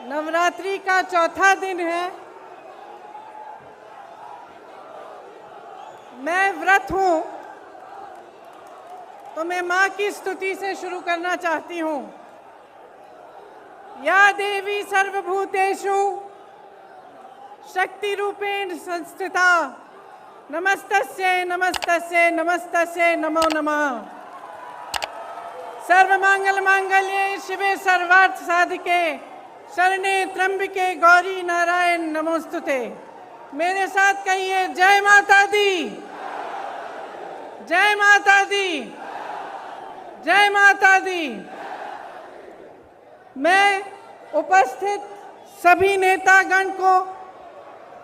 नवरात्रि का चौथा दिन है। मैं व्रत हूं, तो मैं मां की स्तुति से शुरू करना चाहती हूं। या देवी सर्वभूतेषु शक्ति रूपेण संस्थिता नमस्तस्यै नमस्तस्यै नमस्तस्यै नमो नमः। सर्वमंगल मांगल्ये शिवे सर्वार्थ साधिके शरणे त्र्यंबके गौरी नारायण नमोस्तुते। मेरे साथ कहिए जय माता दी, जय माता दी, जय माता दी। मैं उपस्थित सभी नेतागण को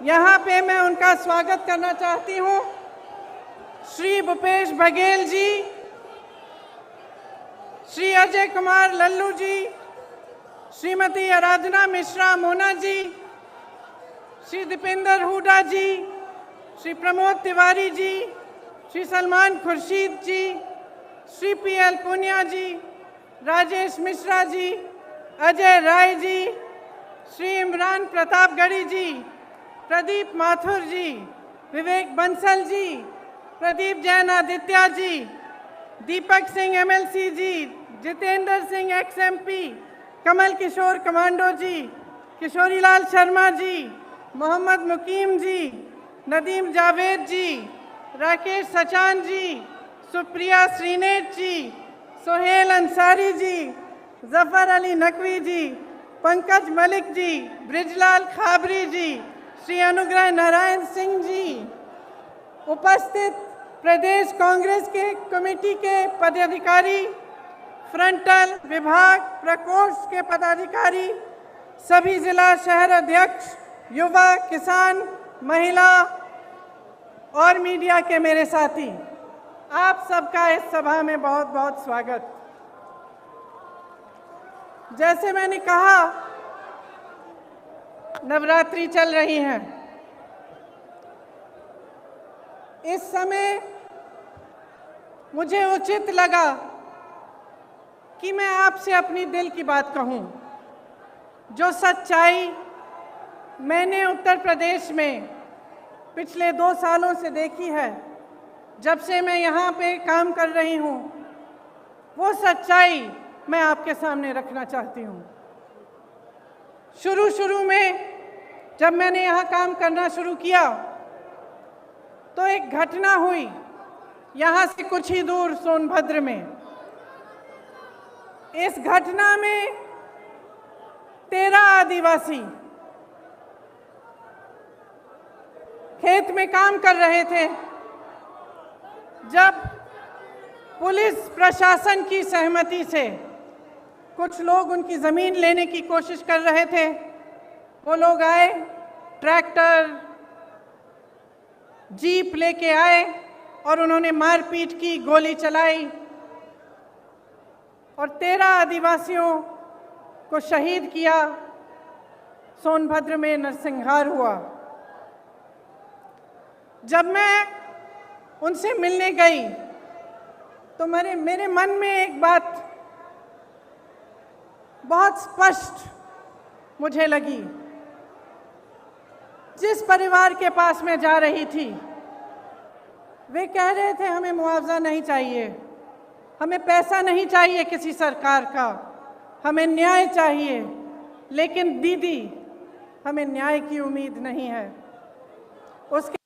यहाँ पे मैं उनका स्वागत करना चाहती हूँ। श्री भूपेश बघेल जी, श्री अजय कुमार लल्लू जी, श्रीमती आराधना मिश्रा मोना जी, श्री दीपेंद्र हुडा जी, श्री प्रमोद तिवारी जी, श्री सलमान खुर्शीद जी, श्री पीएल पुनिया जी, राजेश मिश्रा जी, अजय राय जी, श्री इमरान प्रतापगढ़ी जी, प्रदीप माथुर जी, विवेक बंसल जी, प्रदीप जैन आदित्य जी, दीपक सिंह एमएलसी जी, जितेंद्र सिंह एक्सएमपी, कमल किशोर कमांडो जी, किशोरीलाल शर्मा जी, मोहम्मद मुकीम जी, नदीम जावेद जी, राकेश सचान जी, सुप्रिया श्रीनेत जी, सोहेल अंसारी जी, जफर अली नकवी जी, पंकज मलिक जी, ब्रिजलाल खाबरी जी, श्री अनुग्रह नारायण सिंह जी, उपस्थित प्रदेश कांग्रेस के कमेटी के पदाधिकारी, फ्रंटल विभाग प्रकोष्ठ के पदाधिकारी, सभी जिला शहर अध्यक्ष, युवा, किसान, महिला और मीडिया के मेरे साथी, आप सबका इस सभा में बहुत बहुत स्वागत। जैसे मैंने कहा, नवरात्रि चल रही है। इस समय मुझे उचित लगा कि मैं आपसे अपनी दिल की बात कहूं। जो सच्चाई मैंने उत्तर प्रदेश में पिछले 2 सालों से देखी है, जब से मैं यहाँ पे काम कर रही हूँ, वो सच्चाई मैं आपके सामने रखना चाहती हूँ। शुरू में जब मैंने यहाँ काम करना शुरू किया तो एक घटना हुई यहाँ से कुछ ही दूर सोनभद्र में। इस घटना में 13 आदिवासी खेत में काम कर रहे थे। जब पुलिस प्रशासन की सहमति से कुछ लोग उनकी ज़मीन लेने की कोशिश कर रहे थे, वो लोग आए, ट्रैक्टर जीप लेके आए और उन्होंने मारपीट की, गोली चलाई और 13 आदिवासियों को शहीद किया। सोनभद्र में नरसंहार हुआ। जब मैं उनसे मिलने गई तो मेरे मन में एक बात बहुत स्पष्ट मुझे लगी। जिस परिवार के पास मैं जा रही थी, वे कह रहे थे हमें मुआवजा नहीं चाहिए, हमें पैसा नहीं चाहिए किसी सरकार का, हमें न्याय चाहिए। लेकिन दीदी, हमें न्याय की उम्मीद नहीं है। उसके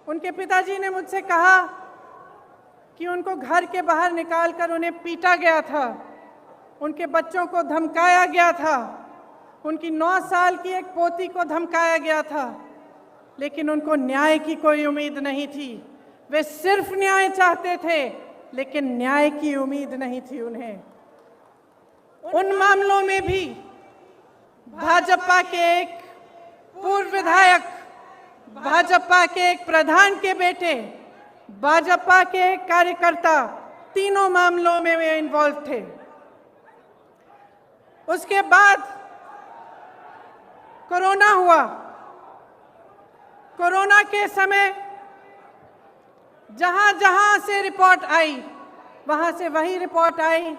उनके पिताजी ने मुझसे कहा कि उनको घर के बाहर निकालकर उन्हें पीटा गया था, उनके बच्चों को धमकाया गया था, उनकी 9 साल की एक पोती को धमकाया गया था, लेकिन उनको न्याय की कोई उम्मीद नहीं थी। वे सिर्फ न्याय चाहते थे, लेकिन न्याय की उम्मीद नहीं थी उन्हें। उन मामलों में भी भाजपा के एक पूर्व विधायक, भाजपा के एक प्रधान के बेटे, भाजपा के एक कार्यकर्ता, तीनों मामलों में वे इन्वॉल्व थे। उसके बाद कोरोना हुआ। कोरोना के समय जहां जहां से रिपोर्ट आई, वहां से वही रिपोर्ट आई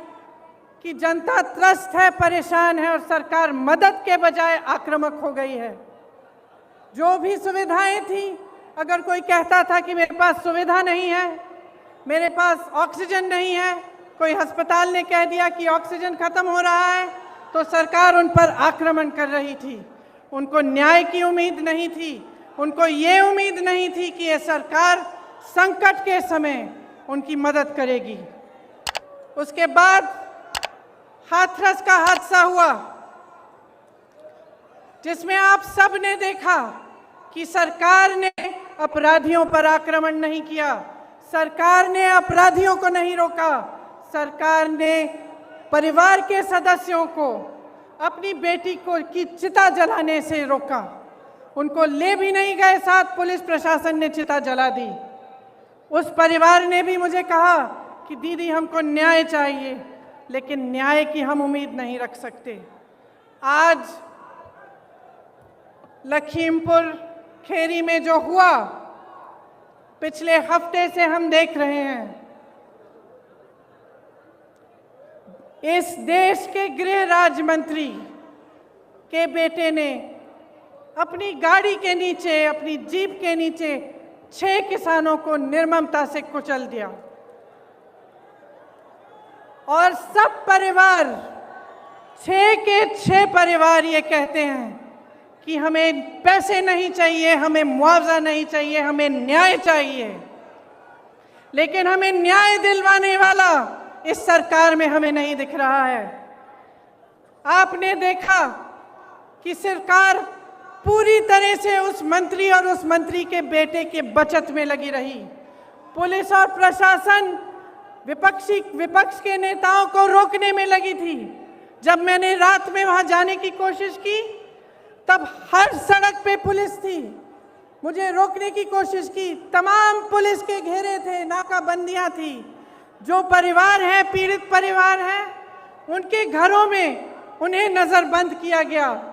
कि जनता त्रस्त है, परेशान है और सरकार मदद के बजाय आक्रामक हो गई है। जो भी सुविधाएं थी, अगर कोई कहता था कि मेरे पास सुविधा नहीं है, मेरे पास ऑक्सीजन नहीं है, कोई अस्पताल ने कह दिया कि ऑक्सीजन खत्म हो रहा है, तो सरकार उन पर आक्रमण कर रही थी। उनको न्याय की उम्मीद नहीं थी, उनको ये उम्मीद नहीं थी कि ये सरकार संकट के समय उनकी मदद करेगी। उसके बाद हाथरस का हादसा हुआ, जिसमें आप सब ने देखा कि सरकार ने अपराधियों पर आक्रमण नहीं किया, सरकार ने अपराधियों को नहीं रोका, सरकार ने परिवार के सदस्यों को अपनी बेटी को की चिता जलाने से रोका। उनको ले भी नहीं गए साथ, पुलिस प्रशासन ने चिता जला दी। उस परिवार ने भी मुझे कहा कि दीदी हमको न्याय चाहिए, लेकिन न्याय की हम उम्मीद नहीं रख सकते। आज लखीमपुर खेरी में जो हुआ, पिछले हफ्ते से हम देख रहे हैं। इस देश के गृह राज्य मंत्री के बेटे ने अपनी गाड़ी के नीचे, अपनी जीप के नीचे 6 किसानों को निर्ममता से कुचल दिया और सब परिवार, 6 के 6 परिवार ये कहते हैं कि हमें पैसे नहीं चाहिए, हमें मुआवजा नहीं चाहिए, हमें न्याय चाहिए। लेकिन हमें न्याय दिलवाने वाला इस सरकार में हमें नहीं दिख रहा है। आपने देखा कि सरकार पूरी तरह से उस मंत्री और उस मंत्री के बेटे के बचत में लगी रही। पुलिस और प्रशासन विपक्ष के नेताओं को रोकने में लगी थी। जब मैंने रात में वहां जाने की कोशिश की, तब हर सड़क पे पुलिस थी, मुझे रोकने की कोशिश की। तमाम पुलिस के घेरे थे, नाकाबंदियां थी। जो परिवार है, पीड़ित परिवार है, उनके घरों में उन्हें नजरबंद किया गया,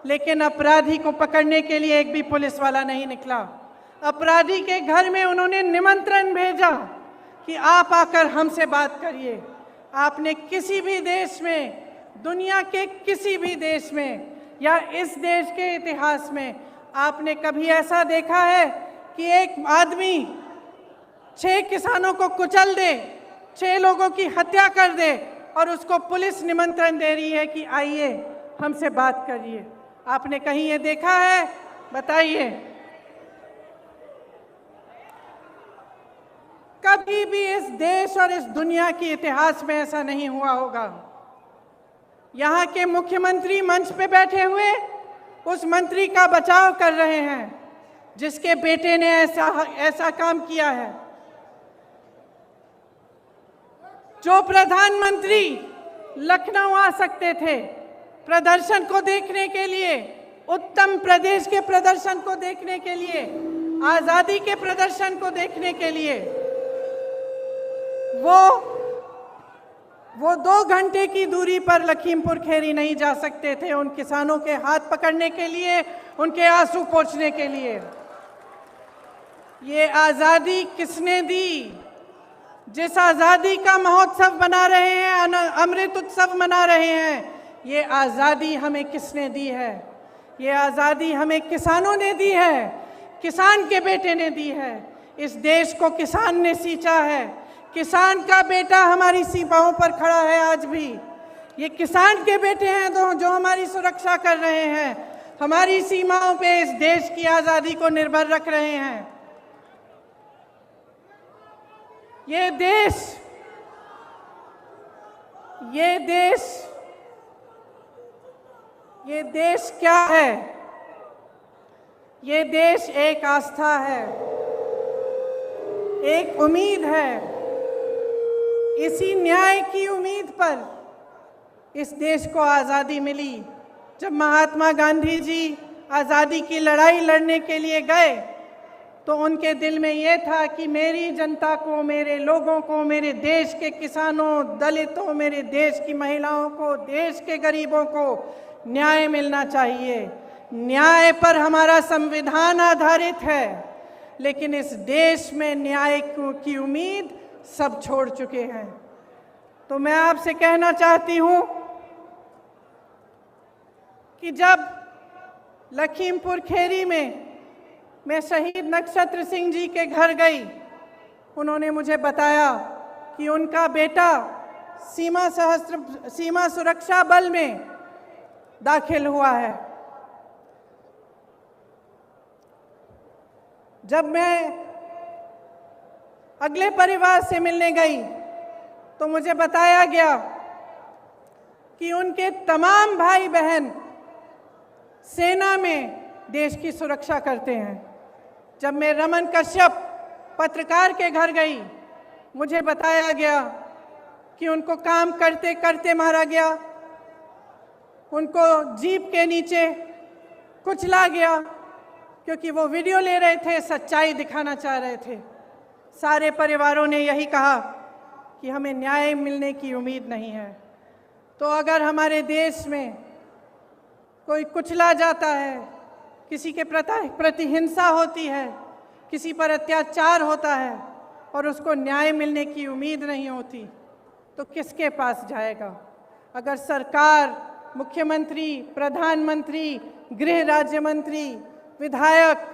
लेकिन अपराधी को पकड़ने के लिए एक भी पुलिस वाला नहीं निकला। अपराधी के घर में उन्होंने निमंत्रण भेजा कि आप आकर हमसे बात करिए। आपने किसी भी देश में, दुनिया के किसी भी देश में या इस देश के इतिहास में आपने कभी ऐसा देखा है कि एक आदमी 6 किसानों को कुचल दे, 6 लोगों की हत्या कर दे और उसको पुलिस निमंत्रण दे रही है कि आइए हमसे बात करिए? आपने कहीं ये देखा है? बताइए। कभी भी इस देश और इस दुनिया के इतिहास में ऐसा नहीं हुआ होगा। यहाँ के मुख्यमंत्री मंच पे बैठे हुए उस मंत्री का बचाव कर रहे हैं जिसके बेटे ने ऐसा काम किया है। जो प्रधानमंत्री लखनऊ आ सकते थे प्रदर्शन को देखने के लिए, उत्तर प्रदेश के प्रदर्शन को देखने के लिए, आजादी के प्रदर्शन को देखने के लिए, वो 2 घंटे की दूरी पर लखीमपुर खेरी नहीं जा सकते थे उन किसानों के हाथ पकड़ने के लिए, उनके आंसू पोंछने के लिए। ये आजादी किसने दी? जिस आजादी का महोत्सव मना रहे हैं, अमृत उत्सव मना रहे हैं, ये आजादी हमें किसने दी है? ये आजादी हमें किसानों ने दी है, किसान के बेटे ने दी है। इस देश को किसान ने सींचा है। किसान का बेटा हमारी सीमाओं पर खड़ा है आज भी। ये किसान के बेटे हैं जो हमारी सुरक्षा कर रहे हैं, हमारी सीमाओं पे इस देश की आजादी को निर्भर रख रहे हैं। ये देश क्या है? ये देश एक आस्था है, एक उम्मीद है। इसी न्याय की उम्मीद पर इस देश को आज़ादी मिली। जब महात्मा गांधी जी आज़ादी की लड़ाई लड़ने के लिए गए तो उनके दिल में ये था कि मेरी जनता को, मेरे लोगों को, मेरे देश के किसानों, दलितों, मेरे देश की महिलाओं को, देश के गरीबों को न्याय मिलना चाहिए। न्याय पर हमारा संविधान आधारित है, लेकिन इस देश में न्याय की उम्मीद सब छोड़ चुके हैं। तो मैं आपसे कहना चाहती हूं कि जब लखीमपुर खेरी में मैं शहीद नक्षत्र सिंह जी के घर गई, उन्होंने मुझे बताया कि उनका बेटा सीमा सुरक्षा बल में दाखिल हुआ है। जब मैं अगले परिवार से मिलने गई तो मुझे बताया गया कि उनके तमाम भाई बहन सेना में देश की सुरक्षा करते हैं। जब मैं रमन कश्यप पत्रकार के घर गई, मुझे बताया गया कि उनको काम करते करते मारा गया, उनको जीप के नीचे कुचला गया क्योंकि वो वीडियो ले रहे थे, सच्चाई दिखाना चाह रहे थे। सारे परिवारों ने यही कहा कि हमें न्याय मिलने की उम्मीद नहीं है। तो अगर हमारे देश में कोई कुचला जाता है, किसी के प्रति हिंसा होती है, किसी पर अत्याचार होता है और उसको न्याय मिलने की उम्मीद नहीं होती, तो किसके पास जाएगा? अगर सरकार, मुख्यमंत्री, प्रधानमंत्री, गृह राज्य मंत्री, विधायक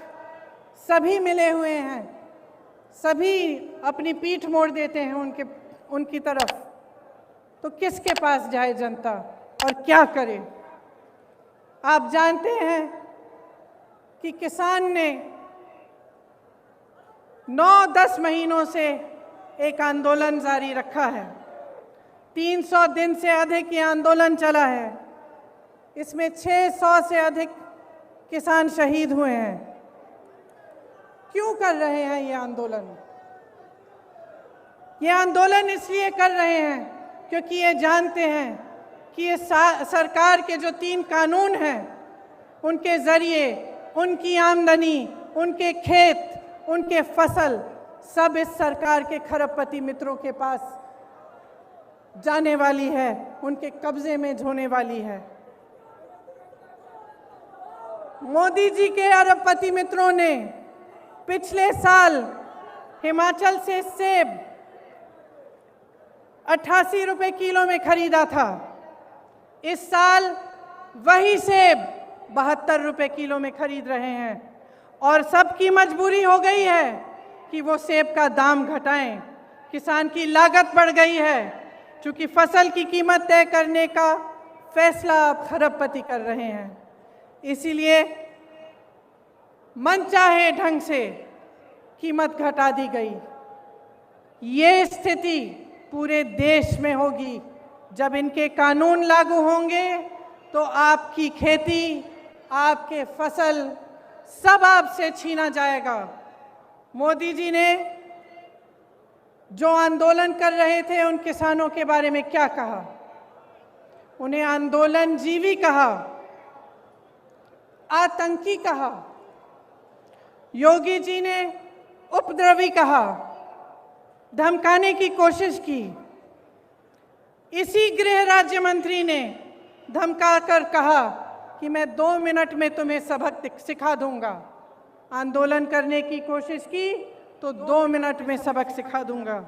सभी मिले हुए हैं, सभी अपनी पीठ मोड़ देते हैं उनकी तरफ, तो किसके पास जाए जनता और क्या करे? आप जानते हैं कि किसान ने 9-10 महीनों से एक आंदोलन जारी रखा है। 300 दिन से अधिक ये आंदोलन चला है। इसमें 600 से अधिक किसान शहीद हुए हैं। क्यों कर रहे हैं ये आंदोलन? ये आंदोलन इसलिए कर रहे हैं क्योंकि ये जानते हैं कि ये सरकार के जो 3 कानून हैं, उनके ज़रिए उनकी आमदनी, उनके खेत, उनके फसल सब इस सरकार के खरबपति मित्रों के पास जाने वाली है, उनके कब्जे में होने वाली है। मोदी जी के अरबपति मित्रों ने पिछले साल हिमाचल से सेब 88 रुपए किलो में खरीदा था। इस साल वही सेब 72 रुपए किलो में खरीद रहे हैं और सबकी मजबूरी हो गई है कि वो सेब का दाम घटाएं। किसान की लागत बढ़ गई है, क्योंकि फसल की कीमत तय करने का फैसला अब खरबपति कर रहे हैं। इसीलिए मनचाहे ढंग से कीमत घटा दी गई। ये स्थिति पूरे देश में होगी। जब इनके कानून लागू होंगे तो आपकी खेती, आपके फसल सब आपसे छीना जाएगा। मोदी जी ने जो आंदोलन कर रहे थे उन किसानों के बारे में क्या कहा? उन्हें आंदोलनजीवी कहा, आतंकी कहा, योगी जी ने उपद्रवी कहा, धमकाने की कोशिश की। इसी गृह राज्य मंत्री ने धमकाकर कहा कि मैं 2 मिनट में तुम्हें सबक सिखा दूंगा। आंदोलन करने की कोशिश की तो 2 मिनट में सबक सिखा दूंगा।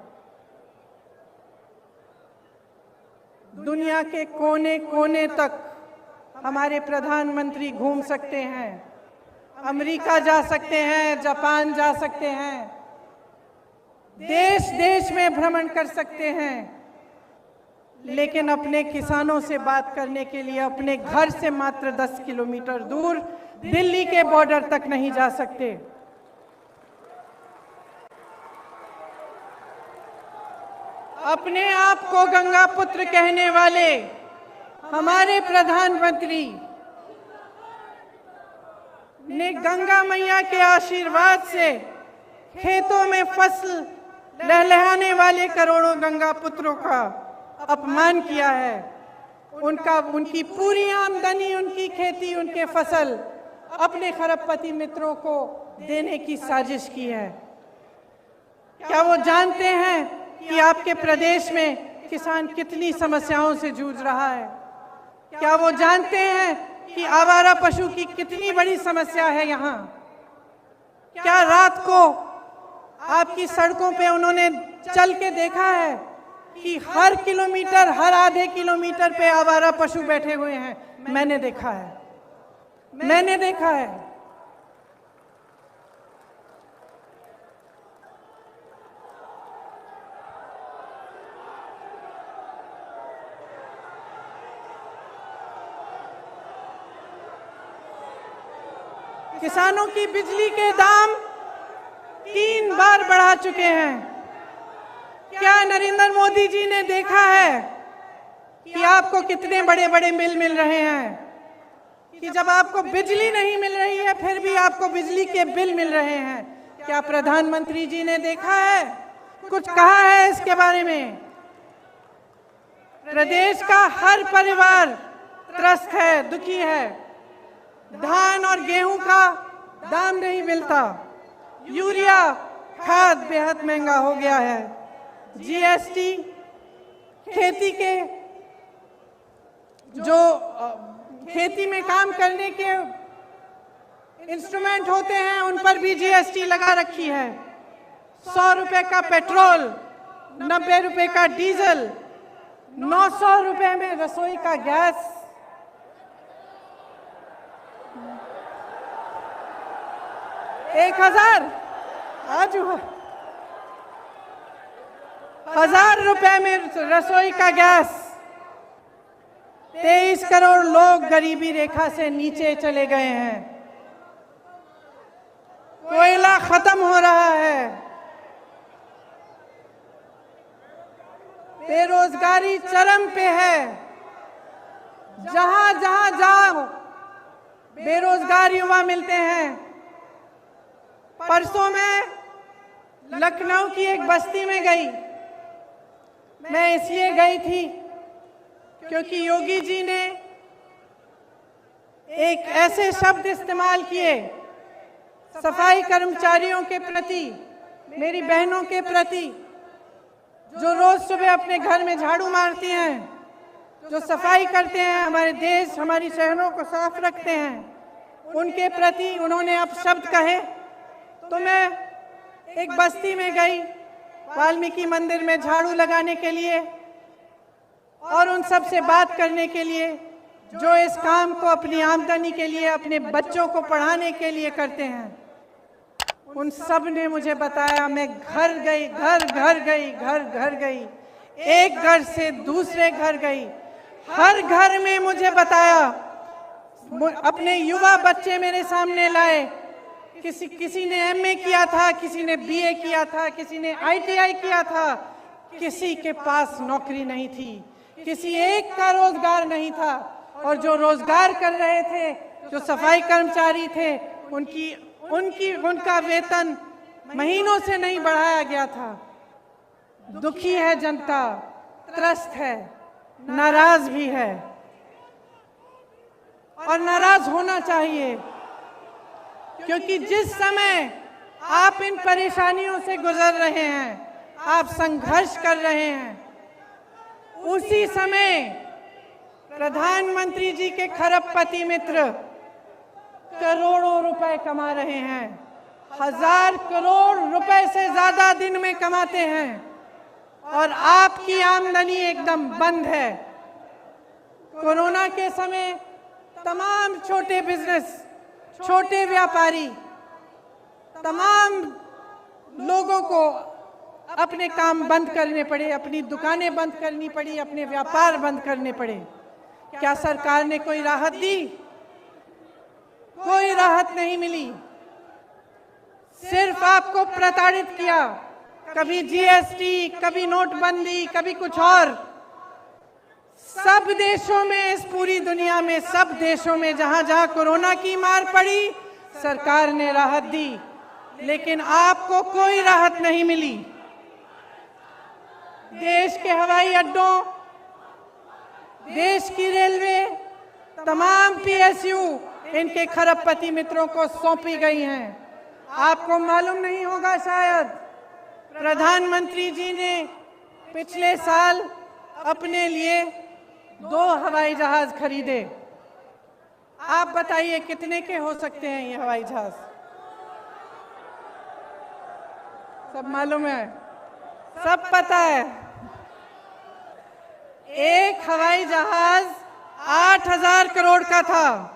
दुनिया के कोने कोने तक हमारे प्रधानमंत्री घूम सकते हैं, अमेरिका जा सकते हैं, जापान जा सकते हैं, देश देश में भ्रमण कर सकते हैं, लेकिन अपने किसानों से बात करने के लिए अपने घर से मात्र 10 किलोमीटर दूर दिल्ली के बॉर्डर तक नहीं जा सकते। अपने आप को गंगा पुत्र कहने वाले हमारे प्रधानमंत्री ने गंगा मैया के आशीर्वाद से खेतों में फसल लहलहाने वाले करोड़ों गंगा पुत्रों का अपमान किया है। उनकी पूरी आमदनी, उनकी खेती, उनके फसल अपने खरबपति मित्रों को देने की साजिश की है। क्या वो जानते हैं कि आपके प्रदेश में किसान कितनी समस्याओं से जूझ रहा है? क्या वो जानते हैं कि आवारा पशु की कितनी बड़ी समस्या है यहाँ? क्या रात को आपकी सड़कों पे उन्होंने चल के देखा है कि हर किलोमीटर, हर आधे किलोमीटर पे आवारा पशु बैठे हुए हैं? मैंने देखा है, मैंने देखा है। किसानों की बिजली के दाम 3 बार बढ़ा चुके हैं। क्या नरेंद्र मोदी जी ने देखा है कि आपको कितने बड़े बड़े बिल मिल रहे हैं? कि जब आपको बिजली नहीं मिल रही है फिर भी आपको बिजली के बिल मिल रहे हैं। क्या प्रधानमंत्री जी ने देखा है, कुछ कहा है इसके बारे में? प्रदेश का हर परिवार त्रस्त है, दुखी है। धान और गेहूं का दाम नहीं मिलता, यूरिया खाद बेहद महंगा हो गया है, जीएसटी, खेती के जो खेती में काम करने के इंस्ट्रूमेंट होते हैं उन पर भी जीएसटी लगा रखी है। 100 रुपए का पेट्रोल, 90 रुपए का डीजल, 900 रुपए में रसोई का गैस। एक 1000 रुपए में रसोई का गैस। 23 करोड़ लोग गरीबी रेखा से नीचे चले गए हैं। कोयला खत्म हो रहा है। बेरोजगारी चरम पे है। जहां जहां जाओ बेरोजगार युवा मिलते हैं। परसों मैं लखनऊ की एक बस्ती में गई। मैं इसलिए गई थी क्योंकि योगी जी ने एक ऐसे शब्द इस्तेमाल किए सफाई कर्मचारियों के प्रति, मेरी बहनों के प्रति, जो रोज सुबह अपने घर में झाड़ू मारती हैं, जो सफाई करते हैं, हमारे देश, हमारी शहरों को साफ रखते हैं, उनके प्रति उन्होंने अब शब्द कहे। तो मैं एक बस्ती में गई वाल्मीकि मंदिर में झाड़ू लगाने के लिए और उन सब से बात करने के लिए जो इस काम को अपनी आमदनी के लिए, अपने बच्चों को पढ़ाने के लिए करते हैं। उन सब ने मुझे बताया, मैं घर गई, घर गई, एक घर से दूसरे घर गई, हर घर में मुझे बताया, अपने युवा बच्चे मेरे सामने लाए। किसी ने एमए किया था, किसी ने बीए किया था, किसी ने आईटीआई किया था, किसी के पास नौकरी नहीं थी, किसी एक का रोजगार नहीं था। और जो रोजगार कर रहे थे, जो सफाई कर्मचारी थे, उनका वेतन महीनों से नहीं बढ़ाया गया था। दुखी है जनता, त्रस्त है, नाराज भी है और नाराज होना चाहिए, क्योंकि जिस समय आप इन परेशानियों से गुजर रहे हैं, आप संघर्ष कर रहे हैं, उसी समय प्रधानमंत्री जी के खरबपति मित्र करोड़ों रुपए कमा रहे हैं। 1000 करोड़ रुपए से ज्यादा दिन में कमाते हैं और आपकी आमदनी एकदम बंद है। कोरोना के समय तमाम छोटे बिजनेस, छोटे व्यापारी, तमाम लोगों को अपने काम बंद करने पड़े, अपनी दुकानें बंद करनी पड़ी, अपने व्यापार बंद करने पड़े। क्या सरकार ने कोई राहत दी? कोई राहत नहीं मिली। सिर्फ आपको प्रताड़ित किया। कभी जीएसटी, कभी नोटबंदी, कभी कुछ और। सब देशों में, इस पूरी दुनिया में, सब देशों में जहां जहां कोरोना की मार पड़ी, सरकार ने राहत दी, लेकिन आपको कोई राहत नहीं मिली। देश के हवाई अड्डों, देश की रेलवे, तमाम पीएसयू इनके खरबपति मित्रों को सौंपी गई हैं। आपको मालूम नहीं होगा शायद, प्रधानमंत्री जी ने पिछले साल अपने लिए 2 हवाई जहाज खरीदे। आप बताइए कितने के हो सकते हैं ये हवाई जहाज? सब मालूम है, सब पता है। एक हवाई जहाज 8,000 करोड़ का था।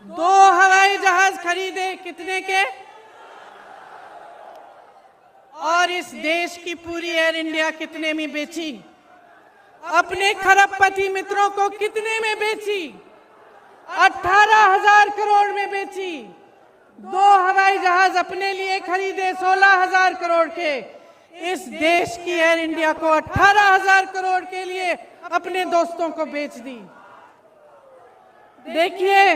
2 हवाई जहाज खरीदे कितने के? और इस देश की पूरी एयर इंडिया कितने में बेची? अपने खरबपति मित्रों को कितने में बेची? 18,000 करोड़ में बेची। 2 हवाई जहाज अपने लिए खरीदे 16,000 करोड़ के। इस देश की एयर इंडिया को 18,000 करोड़ के लिए अपने दोस्तों को बेच दी। देखिए,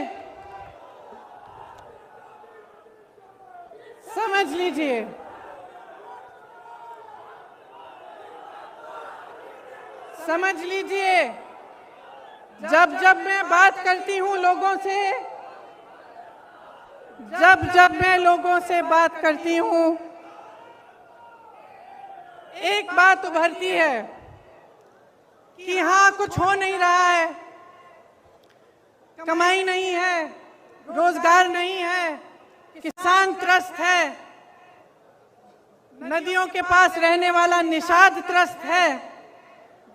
समझ लीजिए, समझ लीजिए, जब जब मैं बात करती हूं लोगों से, जब मैं लोगों से बात करती हूं, एक बात उभरती है कि हाँ, कुछ हो नहीं रहा है, कमाई नहीं है, रोजगार नहीं है, किसान त्रस्त है, नदियों के पास रहने वाला निषाद त्रस्त है,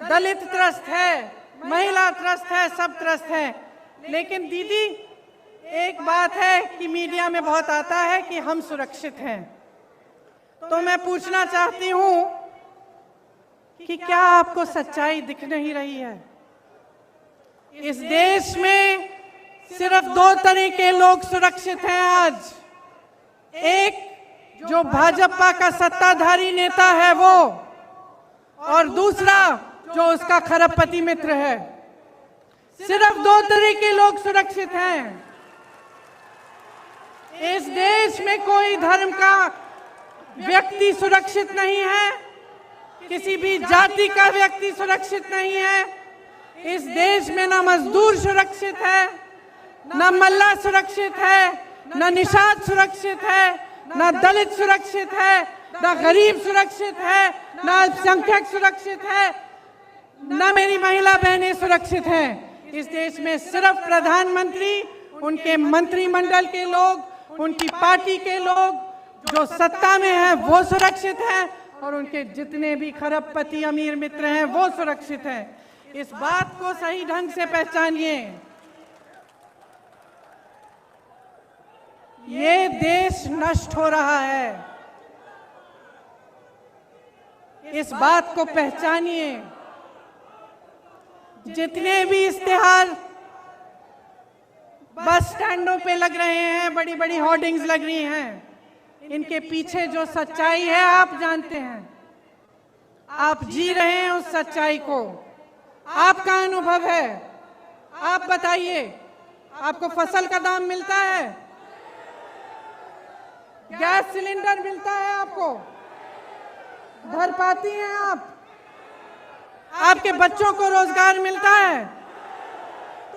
दलित त्रस्त है, महिला त्रस्त है, सब त्रस्त है। लेकिन दीदी, एक बात है कि मीडिया में बहुत आता है कि हम सुरक्षित हैं। तो मैं पूछना चाहती हूं कि क्या आपको सच्चाई दिख नहीं रही है? इस देश में सिर्फ 2 तरह के लोग सुरक्षित हैं आज। एक, जो भाजपा का सत्ताधारी नेता है वो, और दूसरा जो उसका खरबपति मित्र है। सिर्फ 2 तरह के लोग सुरक्षित हैं। इस देश में कोई धर्म का व्यक्ति सुरक्षित नहीं है, किसी भी जाति का व्यक्ति सुरक्षित नहीं है। इस देश में ना मजदूर सुरक्षित है, ना मल्ला सुरक्षित है, ना निषाद सुरक्षित है, ना दलित सुरक्षित है, ना गरीब सुरक्षित है, ना अल्पसंख्यक सुरक्षित है, ना मेरी महिला बहनें सुरक्षित हैं। इस देश में सिर्फ प्रधानमंत्री, उनके मंत्रिमंडल के लोग, उनकी पार्टी के लोग जो सत्ता में हैं वो सुरक्षित हैं, और उनके जितने भी खरबपति अमीर मित्र हैं वो सुरक्षित हैं। इस बात को सही ढंग से पहचानिए। ये देश नष्ट हो रहा है, इस बात को पहचानिए। जितने भी इश्तेहार बस स्टैंडों पे लग रहे हैं, बड़ी बड़ी होर्डिंग्स लग रही हैं, इनके पीछे जो सच्चाई है आप जानते हैं। आप जी रहे हैं उस सच्चाई को, आपका अनुभव है। आप बताइए, आपको फसल का दाम मिलता है? गैस सिलेंडर मिलता है आपको? भर पाती हैं आप? आपके बच्चों को रोजगार मिलता है?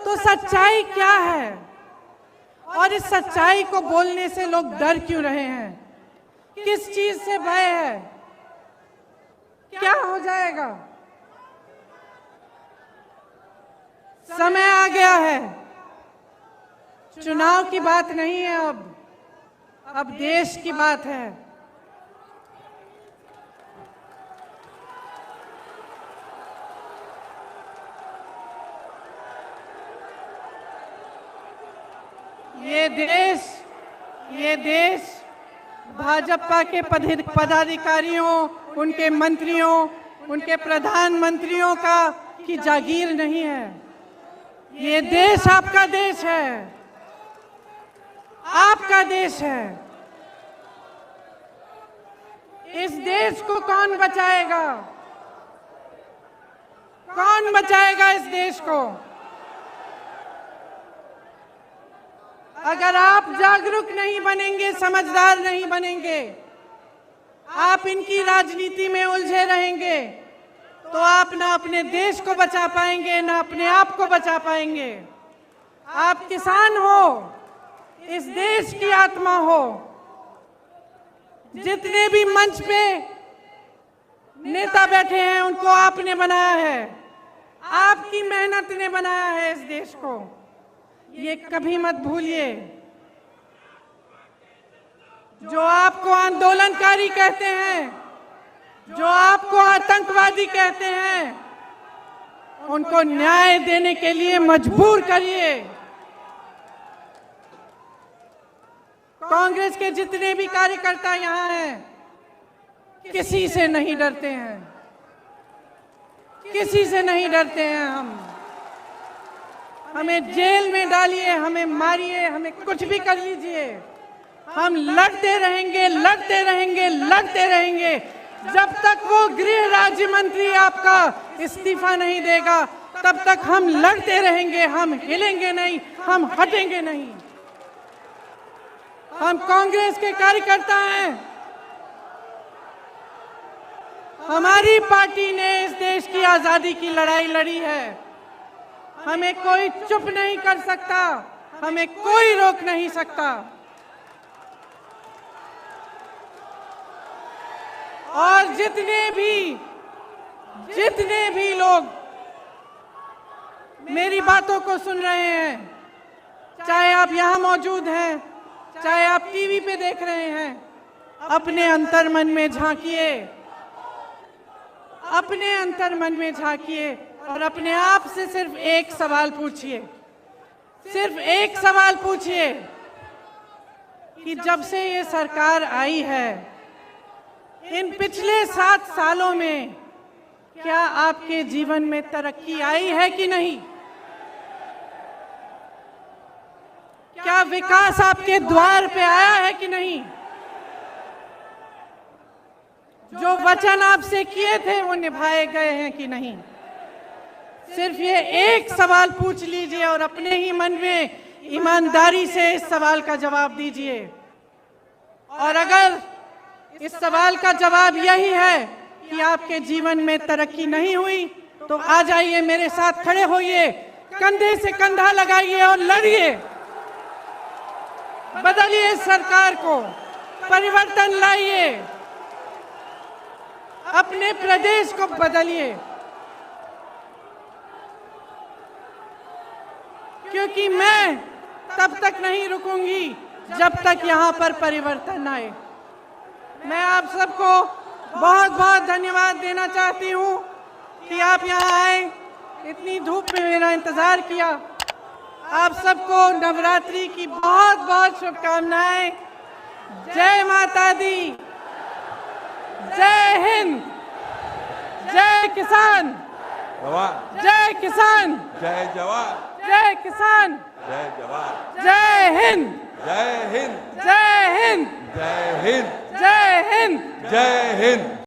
तो सच्चाई क्या है? और इस सच्चाई को बोलने से लोग डर क्यों रहे हैं? किस चीज से भय है? क्या हो जाएगा? समय आ गया है, चुनाव की बात नहीं है, अब देश की बात है। ये देश भाजपा के पदाधिकारियों, उनके मंत्रियों, उनके प्रधानमंत्रियों की जागीर नहीं है। ये देश आपका देश है, आपका देश है। इस देश को कौन बचाएगा? कौन बचाएगा इस देश को? अगर आप जागरूक नहीं बनेंगे, समझदार नहीं बनेंगे, आप इनकी राजनीति में उलझे रहेंगे, तो आप ना अपने देश को बचा पाएंगे, ना अपने आप को बचा पाएंगे। आप किसान हो, इस देश की आत्मा हो। जितने भी मंच पे नेता बैठे हैं उनको आपने बनाया है, आपकी मेहनत ने बनाया है इस देश को, ये कभी मत भूलिए। जो आपको आंदोलनकारी कहते हैं, जो आपको आतंकवादी कहते हैं, उनको न्याय देने के लिए मजबूर करिए। कांग्रेस के जितने भी कार्यकर्ता यहाँ हैं, किसी से नहीं डरते हैं, किसी से नहीं डरते हैं हम। हमें जेल में डालिए, हमें मारिए, हमें कुछ भी कर लीजिए, हम लड़ते रहेंगे, लड़ते रहेंगे, लड़ते रहेंगे जब तक वो गृह राज्य मंत्री आपका इस्तीफा नहीं देगा। तब तक हम लड़ते रहेंगे, हम हिलेंगे नहीं, हम हटेंगे नहीं। हम कांग्रेस के कार्यकर्ता हैं। हमारी पार्टी ने इस देश की आजादी की लड़ाई लड़ी है। हमें कोई चुप नहीं कर सकता, हमें कोई रोक नहीं सकता। और जितने भी लोग मेरी बातों को सुन रहे हैं, चाहे आप यहाँ मौजूद हैं, चाहे आप टीवी पे देख रहे हैं, अपने अंतर्मन में झांकिए, अपने अंतर्मन में झांकिए और अपने आप से सिर्फ एक सवाल पूछिए, सिर्फ एक सवाल पूछिए कि जब से ये सरकार आई है, इन पिछले 7 सालों में क्या आपके जीवन में तरक्की आई है कि नहीं? क्या विकास आपके द्वार पे आया है कि नहीं? जो वचन आपसे किए थे वो निभाए गए हैं कि नहीं? सिर्फ ये एक सवाल पूछ लीजिए और अपने ही मन में ईमानदारी से इस सवाल का जवाब दीजिए। और अगर इस सवाल का जवाब यही है कि आपके जीवन में तरक्की नहीं हुई, तो आ जाइए, मेरे साथ खड़े होइए, कंधे से कंधा लगाइए और लड़िए। बदलिए सरकार को, परिवर्तन लाइए, अपने प्रदेश को बदलिए, क्योंकि मैं तब तक नहीं रुकूंगी जब तक यहाँ पर परिवर्तन आए। मैं आप सबको बहुत बहुत धन्यवाद देना चाहती हूँ कि आप यहाँ आए, इतनी धूप में मेरा इंतजार किया। आप सबको नवरात्रि की बहुत बहुत शुभकामनाएं। जय माता दी, जय हिंद, जय किसान, जय किसान, जय जवान, जय किसान, जय जवान, जय हिंद, जय हिंद, जय हिंद, जय हिंद, जय हिंद, जय हिंद।